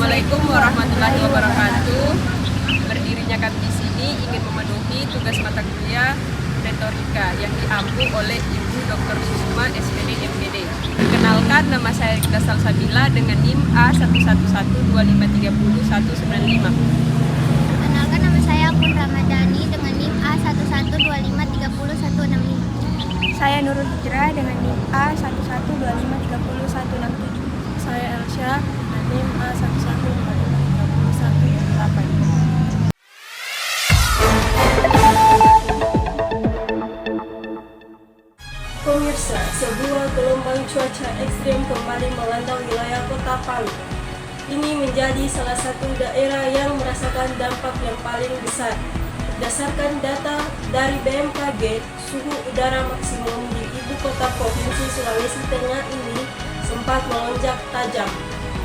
Assalamualaikum warahmatullahi wabarakatuh. Berdirinya kami di sini ingin memenuhi tugas mata kuliah retorika yang diampu oleh Ibu Dr. Susuma SPD MPD. Kenalkan, nama saya Rita Salsabila dengan NIM A1112530-195. Kenalkan, nama saya Akun Ramadhani dengan NIM A112530165. Saya Nurul Hijrah dengan NIM A112530167. Saya Elsya dengan NIM A112530168. Pemirsa, sebuah gelombang cuaca ekstrim kembali melanda wilayah Kota Palu. Ini menjadi salah satu daerah yang merasakan dampak yang paling besar. Berdasarkan data dari BMKG, suhu udara maksimum di ibu kota Provinsi Sulawesi Tengah ini sempat melonjak tajam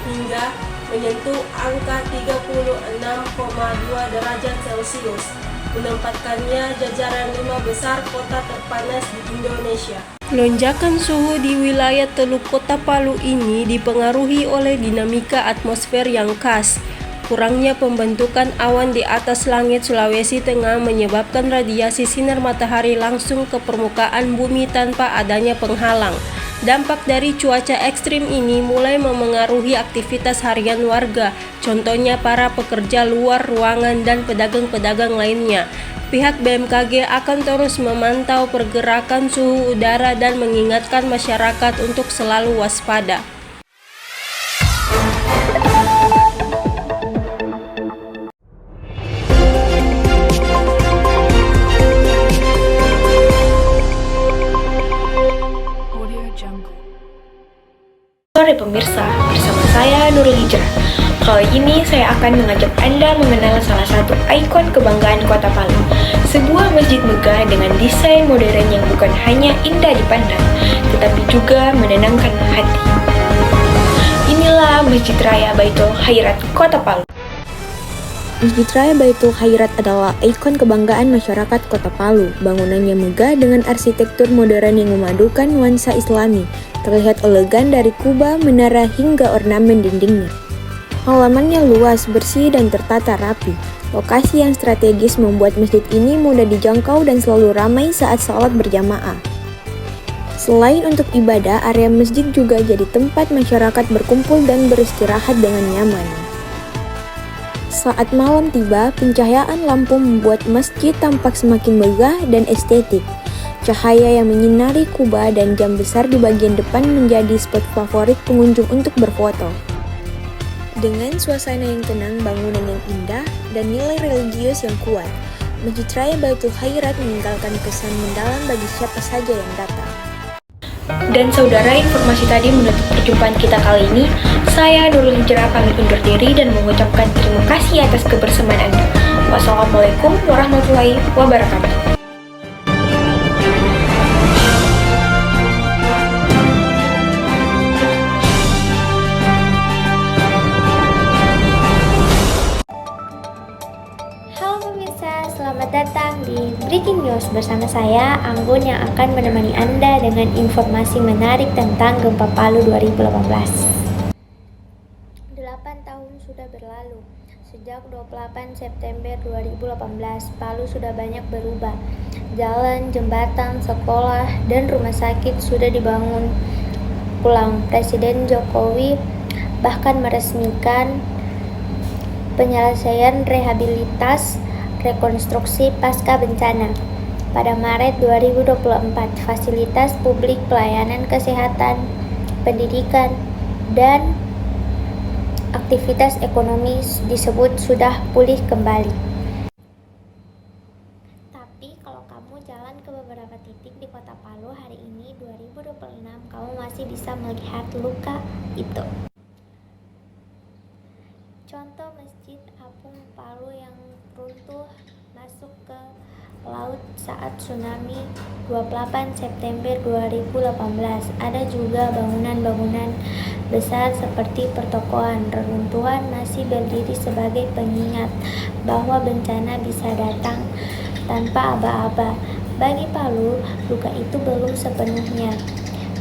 hingga menyentuh angka 36,2 derajat Celcius, menempatkannya jajaran 5 besar kota terpanas di Indonesia. Lonjakan suhu di wilayah Teluk Kota Palu ini dipengaruhi oleh dinamika atmosfer yang khas. Kurangnya pembentukan awan di atas langit Sulawesi Tengah menyebabkan radiasi sinar matahari langsung ke permukaan bumi tanpa adanya penghalang. Dampak dari cuaca ekstrim ini mulai memengaruhi aktivitas harian warga, contohnya para pekerja luar ruangan dan pedagang-pedagang lainnya. Pihak BMKG akan terus memantau pergerakan suhu udara dan mengingatkan masyarakat untuk selalu waspada. Sore pemirsa, bersama saya Nurul Hijrah. Kali ini saya akan mengajak Anda mengenal salah satu ikon kebanggaan Kota Palu. Sebuah masjid megah dengan desain modern yang bukan hanya indah dipandang, tetapi juga menenangkan hati. Inilah Masjid Raya Baitul Khairat Kota Palu. Masjid Raya Baitul Khairat adalah ikon kebanggaan masyarakat Kota Palu. Bangunannya megah dengan arsitektur modern yang memadukan nuansa Islami. Terlihat elegan dari kubah, menara, hingga ornamen dindingnya. Halamannya luas, bersih, dan tertata rapi. Lokasi yang strategis membuat masjid ini mudah dijangkau dan selalu ramai saat sholat berjamaah. Selain untuk ibadah, area masjid juga jadi tempat masyarakat berkumpul dan beristirahat dengan nyaman. Saat malam tiba, pencahayaan lampu membuat masjid tampak semakin megah dan estetik. Cahaya yang menyinari kubah dan jam besar di bagian depan menjadi spot favorit pengunjung untuk berfoto. Dengan suasana yang tenang, bangunan yang indah, dan nilai religius yang kuat, Masjid Raya Baitul Khairat meninggalkan kesan mendalam bagi siapa saja yang datang. Dan saudara, informasi tadi menutup perjumpaan kita kali ini. Saya Nurul Hijrah pamit undur diri dan mengucapkan terima kasih atas kebersamaan Anda. Wassalamualaikum warahmatullahi wabarakatuh. Selamat datang di Breaking News bersama saya, Anggun, yang akan menemani Anda dengan informasi menarik tentang Gempa Palu 2018. 8 tahun sudah berlalu. Sejak 28 September 2018, Palu sudah banyak berubah. Jalan, jembatan, sekolah, dan rumah sakit sudah dibangun ulang. Presiden Jokowi bahkan meresmikan penyelesaian rehabilitas rekonstruksi pasca bencana. Pada Maret 2024, fasilitas publik, pelayanan kesehatan, pendidikan, dan aktivitas ekonomi disebut sudah pulih kembali. Tapi kalau kamu jalan ke beberapa titik di Kota Palu hari ini 2026, kamu masih bisa melihat luka itu. Contoh Masjid Apung Palu yang runtuh masuk ke laut saat tsunami 28 September 2018. Ada juga bangunan-bangunan besar seperti pertokoan. Reruntuhan masih berdiri sebagai pengingat bahwa bencana bisa datang tanpa aba-aba. Bagi Palu, luka itu belum sepenuhnya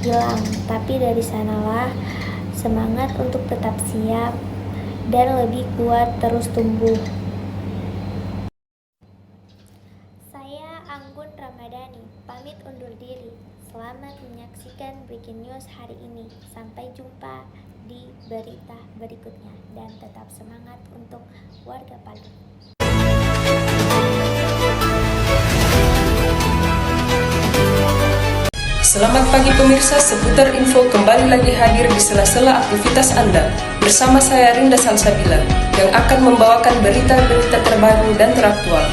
hilang, tapi dari sanalah semangat untuk tetap siap dan lebih kuat terus tumbuh. Saya Anggun Ramadhani, pamit undur diri. Selamat menyaksikan Breaking News hari ini. Sampai jumpa di berita berikutnya dan tetap semangat untuk warga Palu. Selamat pagi pemirsa, seputar info kembali lagi hadir di sela-sela aktivitas Anda. Bersama saya Rinda Salsabila yang akan membawakan berita-berita terbaru dan teraktual.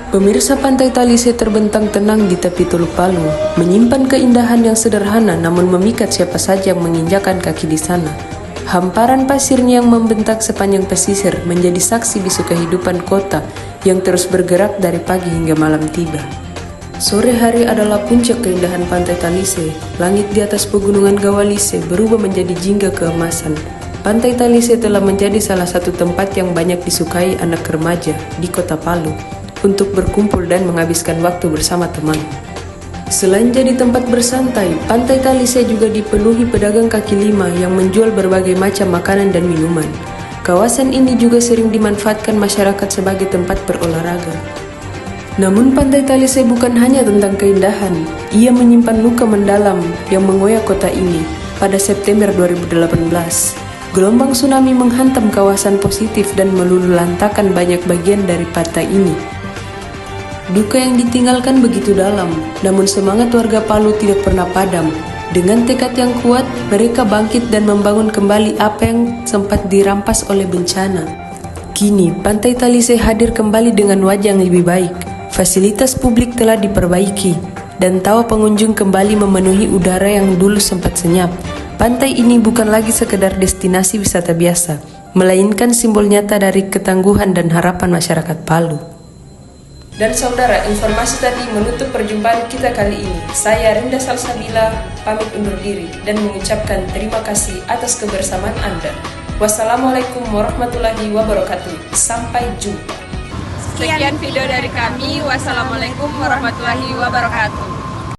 Pemirsa, Pantai Talise terbentang tenang di tepi Teluk Palu, menyimpan keindahan yang sederhana namun memikat siapa saja yang menginjakan kaki di sana. Hamparan pasirnya yang membentang sepanjang pesisir menjadi saksi bisu kehidupan kota yang terus bergerak dari pagi hingga malam tiba. Sore hari adalah puncak keindahan Pantai Talise. Langit di atas pegunungan Gawalise berubah menjadi jingga keemasan. Pantai Talise telah menjadi salah satu tempat yang banyak disukai anak remaja di kota Palu untuk berkumpul dan menghabiskan waktu bersama teman. Selain jadi tempat bersantai, Pantai Talise juga dipenuhi pedagang kaki lima yang menjual berbagai macam makanan dan minuman. Kawasan ini juga sering dimanfaatkan masyarakat sebagai tempat berolahraga. Namun Pantai Talise bukan hanya tentang keindahan, ia menyimpan luka mendalam yang mengoyak kota ini. Pada September 2018, gelombang tsunami menghantam kawasan positif dan meluluhlantakkan banyak bagian dari pantai ini. Duka yang ditinggalkan begitu dalam, namun semangat warga Palu tidak pernah padam. Dengan tekad yang kuat, mereka bangkit dan membangun kembali apa yang sempat dirampas oleh bencana. Kini, Pantai Talise hadir kembali dengan wajah yang lebih baik. Fasilitas publik telah diperbaiki, dan tawa pengunjung kembali memenuhi udara yang dulu sempat senyap. Pantai ini bukan lagi sekedar destinasi wisata biasa, melainkan simbol nyata dari ketangguhan dan harapan masyarakat Palu. Dan saudara, informasi tadi menutup perjumpaan kita kali ini. Saya Rinda Salsabila, pamit undur diri dan mengucapkan terima kasih atas kebersamaan Anda. Wassalamualaikum warahmatullahi wabarakatuh. Sampai jumpa. Sekian video dari kami. Wassalamualaikum warahmatullahi wabarakatuh.